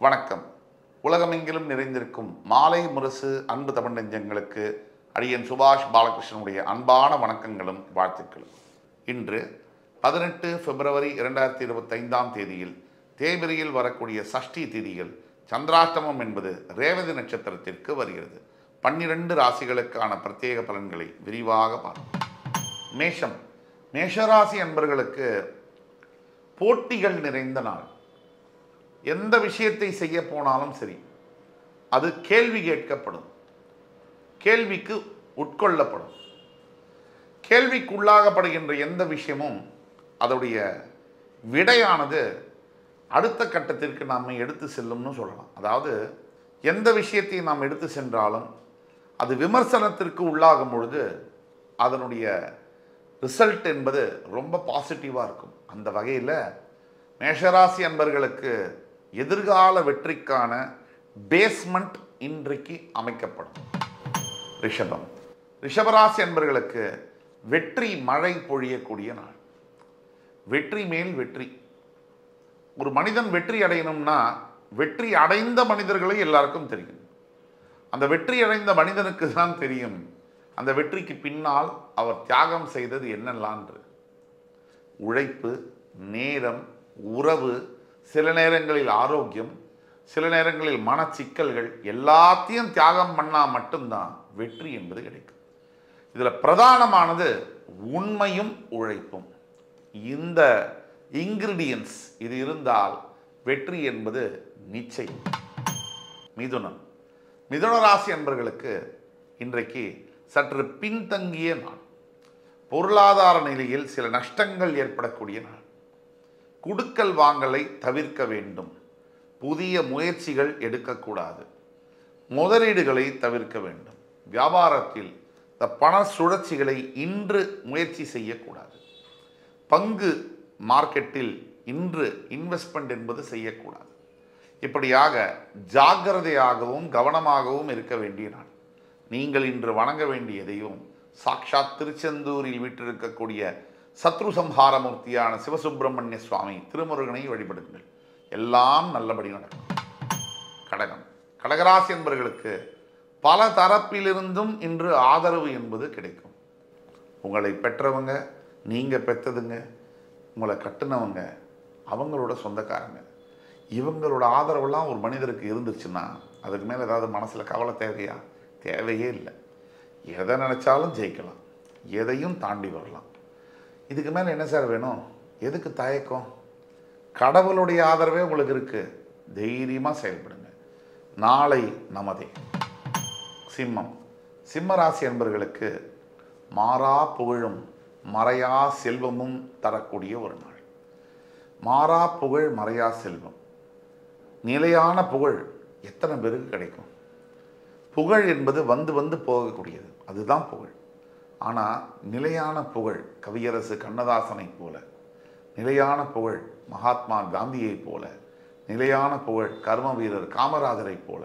வணக்கம். உலகமெங்கிலும் நிறைந்திருக்கும் மாலை முரசு அன்பு தமிழ் நெஞ்சங்களுக்கு அடியன் சுபாஷ் பாலகிருஷ்ணனுடைய அன்பான வணக்கங்களும் வாழ்த்துக்களும். இன்று 18 பிப்ரவரி 2025 தேதியில் தேய்பிரையில் வரக்கூடிய சஷ்டி திதியில் சந்திராஷ்டமம் என்பது ரேவதி நட்சத்திரத்திற்கு வருகிறது. 12 ராசிகளுக்கான பிரத்யேக பலன்களை விரிவாக பார்ப்போம். மேஷம். மேஷராசி அன்பர்களுக்கு போட்டிகள் நிறைந்த நாள். எந்த விஷயத்தை செய்ய போனாலும் சரி, அது கேள்வி கேட்கப்படும், கேள்விக்கு உட்கொள்ளப்படும். கேள்விக்குள்ளாகப்படுகின்ற எந்த விஷயமும் அதோடைய விடையானது அடுத்த கட்டத்திற்கு நாம் எடுத்து செல்லும்னு சொல்லலாம். அதாவது எந்த விஷயத்தை நாம் எடுத்து சென்றாலும் அது விமர்சனத்திற்கு உள்ளாகும் பொழுது அதனுடைய ரிசல்ட் என்பது ரொம்ப பாசிட்டிவாக இருக்கும். அந்த வகையில் மேஷராசி அன்பர்களுக்கு எதிர்கால வெற்றிக்கான பேஸ்மெண்ட் இன்றைக்கு அமைக்கப்படும். ரிஷபம். ரிஷபராசி அன்பர்களுக்கு வெற்றி மழை பொழியக்கூடிய நாள். வெற்றி மேல் வெற்றி. ஒரு மனிதன் வெற்றி அடையணும்னா வெற்றி அடைந்த மனிதர்களை எல்லாருக்கும் தெரியும். அந்த வெற்றி அடைந்த மனிதனுக்கு தான் தெரியும் அந்த வெற்றிக்கு பின்னால் அவர் தியாகம் செய்தது என்னெல்லாம். உழைப்பு, நேரம், உறவு, சில நேரங்களில் ஆரோக்கியம், சில நேரங்களில் மனச்சிக்கல்கள் எல்லாத்தையும் தியாகம் பண்ணால் மட்டும்தான் வெற்றி என்பது கிடைக்கும். இதில் பிரதானமானது உண்மையும் உழைப்பும். இந்த இன்கிரீடியன்ஸ் இது இருந்தால் வெற்றி என்பது நிச்சயம். மிதுனம். மிதுன ராசி அன்பர்களுக்கு இன்றைக்கு சற்று பின்தங்கிய நாள். பொருளாதார நிலையில் சில நஷ்டங்கள் ஏற்படக்கூடிய நாள். குடுக்கல் வாங்கலை தவிர்க்க வேண்டும். புதிய முயற்சிகள் எடுக்கக்கூடாது. முதலீடுகளை தவிர்க்க வேண்டும். வியாபாரத்தில் இந்த பண சுழற்சிகளை இன்று முயற்சி செய்யக்கூடாது. பங்கு மார்க்கெட்டில் இன்று இன்வெஸ்ட்மெண்ட் என்பது செய்யக்கூடாது. இப்படியாக ஜாக்கிரதையாகவும் கவனமாகவும் இருக்க வேண்டிய நாள். நீங்கள் இன்று வணங்க வேண்டியதையும் சாக்ஷாத் திருச்செந்தூரில் வீற்றிருக்கக்கூடிய சத்ரு சம்ஹாரமூர்த்தியான சிவசுப்பிரமணிய சுவாமி திருமுருகனை வழிபடுங்கள். எல்லாம் நல்லபடி நடக்கும். கடகம். கடகராசி என்பவர்களுக்கு பல தரப்பிலிருந்தும் இன்று ஆதரவு என்பது கிடைக்கும். உங்களை பெற்றவங்க, நீங்கள் பெற்றதுங்க, உங்களை கட்டுனவங்க, அவங்களோட சொந்தக்காரங்க, இவங்களோட ஆதரவெல்லாம் ஒரு மனிதருக்கு இருந்துச்சுன்னா அதுக்கு மேலே ஏதாவது மனசில் கவலை தேவையா? தேவையே இல்லை. எதை நினச்சாலும் ஜெயிக்கலாம், எதையும் தாண்டி வரலாம். இதுக்கு மேலே என்ன சார் வேணும்? எதுக்கு தயக்கம்? கடவுளுடைய ஆதரவே உங்களுக்கு இருக்குது. தைரியமாக செயல்படுங்க. நாளை நமதே. சிம்மம். சிம்ம ராசி என்பவர்களுக்கு மாறா புகழும் மறையா செல்வமும் தரக்கூடிய ஒரு நாள். மாறா புகழ், மறையா செல்வம். நிலையான புகழ் எத்தனை பேருக்கு கிடைக்கும்? புகழ் என்பது வந்து வந்து போகக்கூடியது, அதுதான் புகழ். ஆனால் நிலையான புகழ் கவியரசு கண்ணதாசனை போல, நிலையான புகழ் மகாத்மா காந்தியை போல, நிலையான புகழ் கர்ம வீரர் காமராஜரை போல,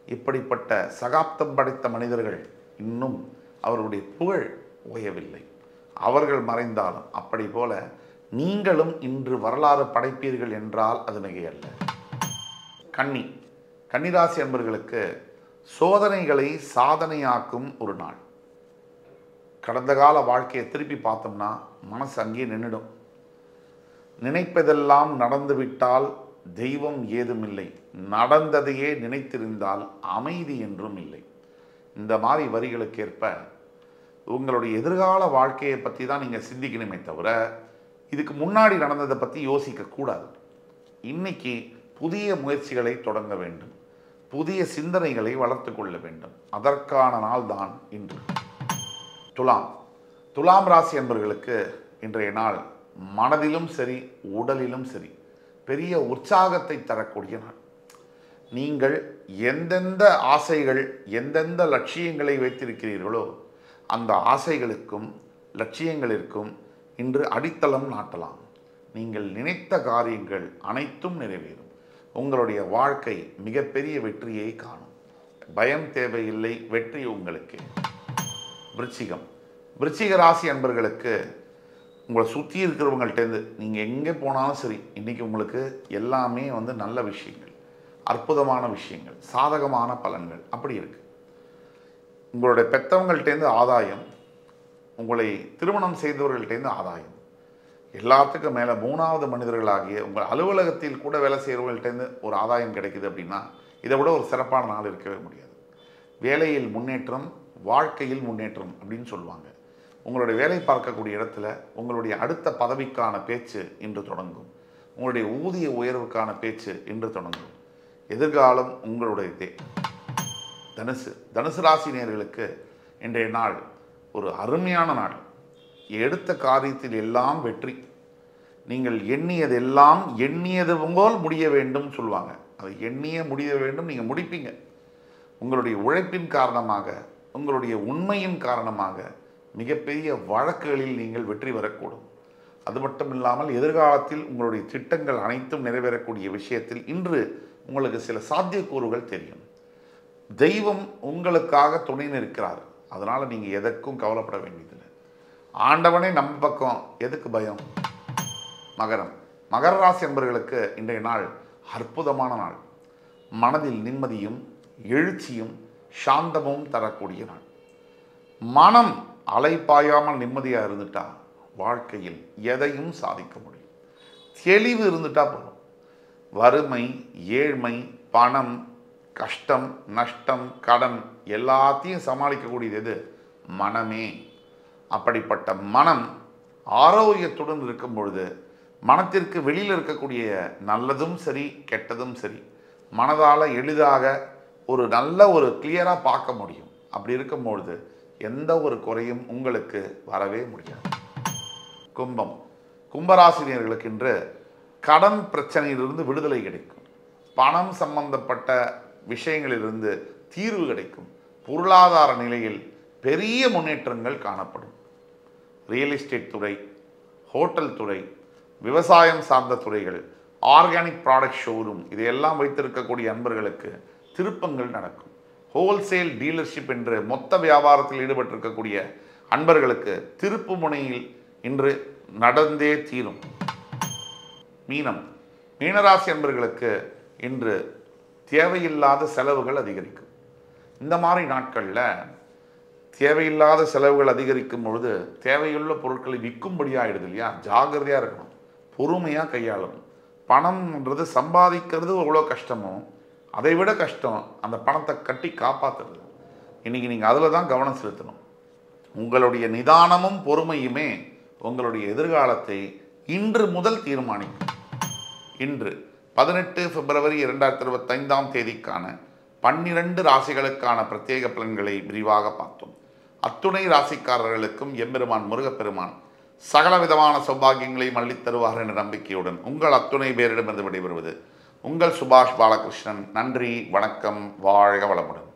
இப்படிப்பட்ட சகாப்தம் படைத்த மனிதர்கள் இன்னும் அவர்களுடைய புகழ் ஓயவில்லை. அவர்கள் மறைந்தாலும் அப்படி போல நீங்களும் இன்று வரலாறு படைப்பீர்கள் என்றால் அது மிகையல்ல. கன்னி. கன்னிராசி அன்பர்களுக்கு சோதனைகளை சாதனையாக்கும் ஒரு நாள். கடந்த கால வாழ்க்கையை திருப்பி பார்த்தோம்னா மனசு அங்கேயே நின்றுடும். நினைப்பதெல்லாம் நடந்துவிட்டால் தெய்வம் ஏதுமில்லை, நடந்ததையே நினைத்திருந்தால் அமைதி என்றும் இல்லை. இந்த மாதிரி வரிகளுக்கேற்ப உங்களுடைய எதிர்கால வாழ்க்கையை பற்றி தான் நீங்கள் சிந்திக்கணுமே தவிர இதுக்கு முன்னாடி நடந்ததை பற்றி யோசிக்கக்கூடாது. இன்னைக்கு புதிய முயற்சிகளை தொடங்க வேண்டும், புதிய சிந்தனைகளை வளர்த்து கொள்ள வேண்டும். அதற்கான நாள் தான் இன்று. துலாம். துலாம் ராசி என்பவர்களுக்கு இன்றைய நாள் மனதிலும் சரி உடலிலும் சரி பெரிய உற்சாகத்தை தரக்கூடிய நாள். நீங்கள் எந்தெந்த ஆசைகள், எந்தெந்த லட்சியங்களை வைத்திருக்கிறீர்களோ அந்த ஆசைகளுக்கும் லட்சியங்களிற்கும் இன்று அடித்தளம் நாட்டலாம். நீங்கள் நினைத்த காரியங்கள் அனைத்தும் நிறைவேறும். உங்களுடைய வாழ்க்கை மிகப்பெரிய வெற்றியை காணும். பயம் தேவையில்லை, வெற்றி உங்களுக்கு. விருச்சிகம். விருச்சிக ராசி அன்பர்களுக்கு உங்களை சுற்றி இருக்கிறவங்கள்ட்டேருந்து நீங்கள் எங்கே போனாலும் சரி இன்றைக்கி உங்களுக்கு எல்லாமே நல்ல விஷயங்கள். அற்புதமான விஷயங்கள், சாதகமான பலன்கள் அப்படி இருக்கு. உங்களுடைய பெற்றவங்கள்ட்டேருந்து ஆதாயம், உங்களை திருமணம் செய்தவர்கள்ட்டேருந்து ஆதாயம், எல்லாத்துக்கும் மேலே மூணாவது மனிதர்களாகிய உங்கள் அலுவலகத்தில் கூட வேலை செய்கிறவர்கள்ட்டேருந்து ஒரு ஆதாயம் கிடைக்குது அப்படின்னா இதை விட ஒரு சிறப்பான நாள் இருக்கவே முடியாது. வேலையில் முன்னேற்றம், வாழ்க்கையில் முன்னேற்றம் அப்படின்னு சொல்லுவாங்க. உங்களுடைய வேலை பார்க்கக்கூடிய இடத்துல உங்களுடைய அடுத்த பதவிக்கான பேச்சு இன்று தொடங்கும். உங்களுடைய ஊதிய உயர்வுக்கான பேச்சு இன்று தொடங்கும். எதிர்காலம் உங்களுடையதே. தனுசு ராசி நேயர்களுக்கு இன்றைய நாள் ஒரு அருமையான நாள். எடுத்த காரியத்தில் எல்லாம் வெற்றி. நீங்கள் எண்ணியதெல்லாம் எண்ணியது போல் முடிய வேண்டும் சொல்லுவாங்க. அது எண்ணிய முடிய வேண்டும், நீங்கள் முடிப்பீங்க. உங்களுடைய உழைப்பின் காரணமாக, உங்களுடைய உண்மையின் காரணமாக மிகப்பெரிய வழக்குகளில் நீங்கள் வெற்றி பெறக்கூடும். அது மட்டும் இல்லாமல் எதிர்காலத்தில் உங்களுடைய திட்டங்கள் அனைத்தும் நிறைவேறக்கூடிய விஷயத்தில் இன்று உங்களுக்கு சில சாத்தியக்கூறுகள் தெரியும். தெய்வம் உங்களுக்காக துணை நிற்கிறார். அதனால் நீங்கள் எதற்கும் கவலைப்பட வேண்டியதில்லை. ஆண்டவனே நம்ம பக்கம், எதுக்கு பயம்? மகர ராசி என்பவர்களுக்கு இன்றைய நாள் அற்புதமான நாள். மனதில் நிம்மதியும் எழுச்சியும் சாந்தமும் தரக்கூடிய நாள். மனம் அலைப்பாயாமல் நிம்மதியாக இருந்துட்டா வாழ்க்கையில் எதையும் சாதிக்க முடியும். தெளிவு இருந்துட்டா போதும். வறுமை, ஏழ்மை, பணம், கஷ்டம், நஷ்டம், கடன் எல்லாத்தையும் சமாளிக்கக்கூடியது எது? மனமே. அப்படிப்பட்ட மனம் ஆரோக்கியத்துடன் இருக்கும் பொழுது மனத்திற்கு வெளியில் இருக்கக்கூடிய நல்லதும் சரி கெட்டதும் சரி மனதால் எளிதாக ஒரு நல்ல ஒரு கிளியராக பார்க்க முடியும். அப்படி இருக்கும்பொழுது எந்த ஒரு குறையும் உங்களுக்கு வரவே முடியாது. கும்பராசினியர்களுக்கு இன்று கடன் பிரச்சனையிலிருந்து விடுதலை கிடைக்கும். பணம் சம்பந்தப்பட்ட விஷயங்களிலிருந்து தீர்வு கிடைக்கும். பொருளாதார நிலையில் பெரிய முன்னேற்றங்கள் காணப்படும். ரியல் எஸ்டேட் துறை, ஹோட்டல் துறை, விவசாயம் சார்ந்த துறைகள், ஆர்கானிக் ப்ராடக்ட் ஷோரூம் இதையெல்லாம் வைத்திருக்கக்கூடிய அன்பர்களுக்கு திருப்பங்கள் நடக்கும். ஹோல்சேல் டீலர்ஷிப் என்று மொத்த வியாபாரத்தில் ஈடுபட்டிருக்கக்கூடிய அன்பர்களுக்கு திருப்பு முனையில் இன்று நடந்தே தீரும். மீனராசி அன்பர்களுக்கு இன்று தேவையில்லாத செலவுகள் அதிகரிக்கும். இந்த மாதிரி நாட்களில் தேவையில்லாத செலவுகள் அதிகரிக்கும் பொழுது தேவையுள்ள பொருட்களை விற்கும்படியாகிடுது இல்லையா? ஜாகிரதையாக இருக்கணும், பொறுமையாக கையாளணும். பணம்ன்றது சம்பாதிக்கிறது எவ்வளோ கஷ்டமோ அதை விட கஷ்டம் அந்த பணத்தை கட்டி காப்பாற்றுறது. இன்றைக்கி நீங்கள் அதில் தான் கவனம் செலுத்தணும். உங்களுடைய நிதானமும் பொறுமையுமே உங்களுடைய எதிர்காலத்தை இன்று முதல் தீர்மானிக்கும். இன்று 18 பிப்ரவரி 2025 தேதிக்கான 12 ராசிகளுக்கான பிரத்யேக பலன்களை விரிவாக பார்த்தோம். அத்துணை ராசிக்காரர்களுக்கும் எம்பெருமான் முருகப்பெருமான் சகல விதமான சௌபாகியங்களையும் அள்ளித் தருவார் என்ற நம்பிக்கையுடன் உங்கள் அத்துணை பேரிடமிருந்து விடைபெறுவது உங்கள் சுபாஷ் பாலகிருஷ்ணன். நன்றி, வணக்கம், வாழ்க வளமுடன்.